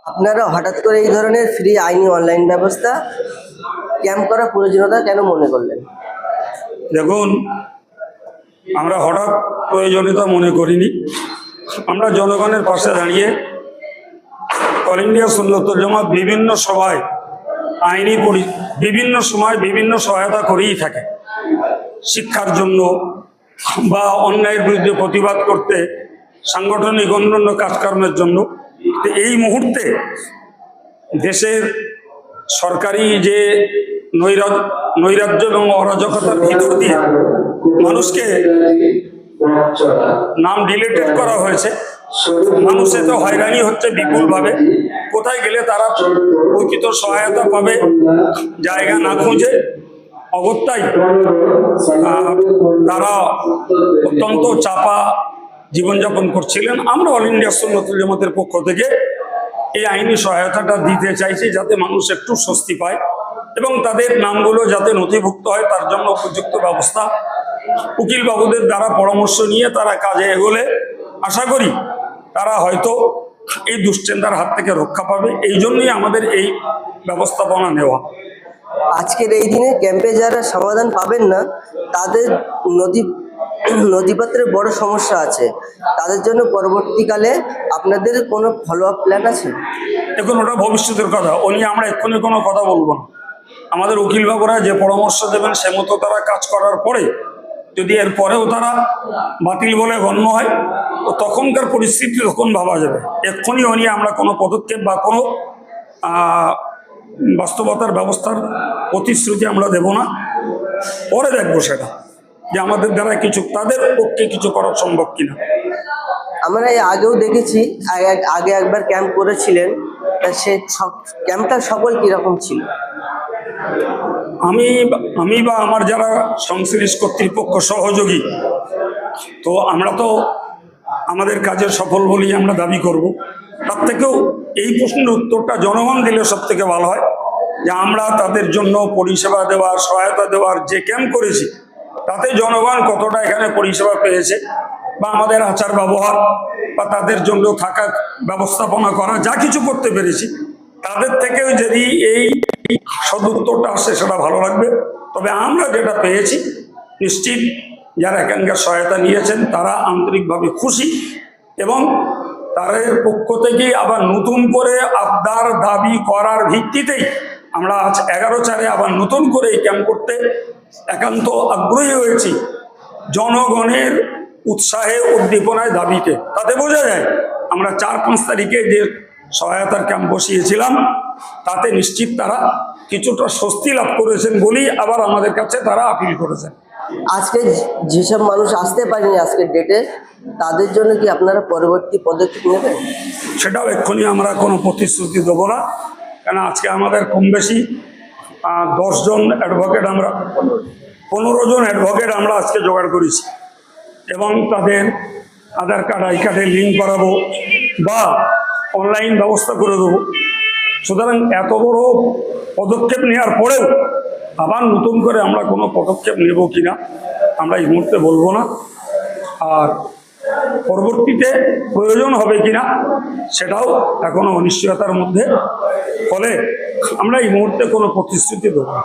আপনারা হঠাৎ করে এই ধরনের ফ্রি আইনি অনলাইন ব্যবস্থা ক্যাম্প করার প্রয়োজনীয়তা কেন মনে করলেন? দেখুন, আমরা হঠাৎ প্রয়োজনীয়তা মনে করিনি। আমরা জনগণের পাশে দাঁড়িয়ে অল ইন্ডিয়া সুন্নাতুল জামাত বিভিন্ন সভায় বিভিন্ন সময় বিভিন্ন সহায়তা করেই থাকে, শিক্ষার জন্য বা অন্যায়ের বিরুদ্ধে প্রতিবাদ করতে, সাংগঠনিক অন্যান্য কাজকর্মের জন্য। তো এই মুহূর্তে দেশের সরকারি যে নৈরাজ্য এবং অরাজকতার ভিতর দিয়ে মানুষকে নাম ডিলিটেড করা হয়েছে, মানুষ এত হয়রানি হচ্ছে বিপুলভাবে। কোথায় গেলে তারা প্রকৃত সহায়তা পাবে জায়গা না খুঁজে অগত্যাই তারা অত্যন্ত চাপা জীবনযাপন করছিলেন। আমরা অল ইন্ডিয়া সুন্নাতুল জামাতের পক্ষ থেকে এই আইনি সহায়তাটা দিতে চাইছি, যাতে মানুষ একটু স্বস্তি পায় এবং তাদের নামগুলো যাতে নথিভুক্ত হয় তার জন্য উপযুক্ত ব্যবস্থা উকিল বাবুদের দ্বারা পরামর্শ নিয়ে তারা কাজে এগোলে আশা করি তারা হয়তো এই দুশ্চিন্তার হাত থেকে রক্ষা পাবে। এই জন্যই আমাদের এই ব্যবস্থাপনা নেওয়া। আজকের এই দিনে ক্যাম্পে যারা সমাধান পাবেন না, তাদের নথিপত্রের বড় সমস্যা আছে, তাদের জন্য পরবর্তীকালে আপনাদের কোনো ফলো আপ প্ল্যান আছে? দেখুন, ওটা ভবিষ্যতের কথা, ও নিয়ে আমরা এক্ষুনি কোনো কথা বলবো না। আমাদের উকিল বাবুরা যে পরামর্শ দেবেন সে মতো তারা কাজ করার পরে যদি এর পরেও তারা বাতিল বলে গণ্য হয়, তো তখনকার পরিস্থিতি তখন ভাবা যাবে। এক্ষুনি ও নিয়ে আমরা কোনো পদক্ষেপ বা কোনো বাস্তবতার ব্যবস্থার প্রতিশ্রুতি আমরা দেব না। পরে দেখবো সেটা যে আমাদের দ্বারা কিছু, তাদের পক্ষে কিছু করা সম্ভব কিনা। আমরা এই আগেও দেখেছি, আগে একবার ক্যাম্প করেছিলেন, তা সে ক্যাম্পটা সফল কীরকম ছিল? আমি বা আমার যারা সংশ্লিষ্ট কর্তৃপক্ষ সহযোগী, তো আমরা তো আমাদের কাজের সফল বলেই আমরা দাবি করব। তার থেকেও এই প্রশ্নের উত্তরটা জনগণ দিলে সব থেকে ভালো হয়, যে আমরা তাদের জন্য পরিষেবা দেওয়ার, সহায়তা দেওয়ার যে ক্যাম্প করেছি তাতে জনগণ কতটা এখানে পরিষেবা পেয়েছে, বা আমাদের আচার ব্যবহার বা তাদের জন্য থাকা ব্যবস্থাপনা করা যা কিছু করতে পেরেছি, তাদের থেকেও যদি এই সদুত্তরটা আসে সেটা ভালো লাগবে। তবে আমরা যেটা পেয়েছি নিশ্চিত যারা এখানকার সহায়তা নিয়েছেন তারা আন্তরিকভাবে খুশি, এবং তাদের পক্ষ থেকেই আবার নতুন করে আবদার দাবি করার ভিত্তিতেই আমরা আজ 11/4 আবার নতুন করে এই ক্যাম্প করতে একান্ত আগ্রহী হয়েছি। জনগণের উৎসাহে, উদ্দীপনায়, দাবিতে তাতে বোঝা যায় আমরা 4-5 তারিখে যে সহায়তার ক্যাম্প বসিয়েছিলাম তাতে নিশ্চিত তারা কিছুটা স্বস্তি লাভ করেছেন বলেই আবার আমাদের কাছে তারা আপিল করেছেন। আজকে যেসব মানুষ আসতে পারেনি আজকের ডেটে, তাদের জন্য কি আপনারা পরবর্তী পদক্ষেপ নেবেন? সেটাও এক্ষুনি আমরা কোনো প্রতিশ্রুতি দেবো না, কেন আজকে আমাদের কম বেশি 10 জন অ্যাডভোকেট, আমরা 15 জন অ্যাডভোকেট আমরা আজকে জোগাড় করেছি, এবং তাদের আধার কার্ড, আই কার্ডে লিঙ্ক করাবো বা অনলাইন ব্যবস্থা করে দেবো। সুতরাং এত বড় পদক্ষেপ নেওয়ার পরেও আবার নতুন করে আমরা কোনো পদক্ষেপ নেব কিনা আমরা এই মুহূর্তে বলবো না, আর পরবর্তীতে প্রয়োজন হবে কিনা সেটাও এখনো অনিশ্চয়তার মধ্যে। ফলে আমরা এই মুহূর্তে কোনো প্রতিশ্রুতি দেব না।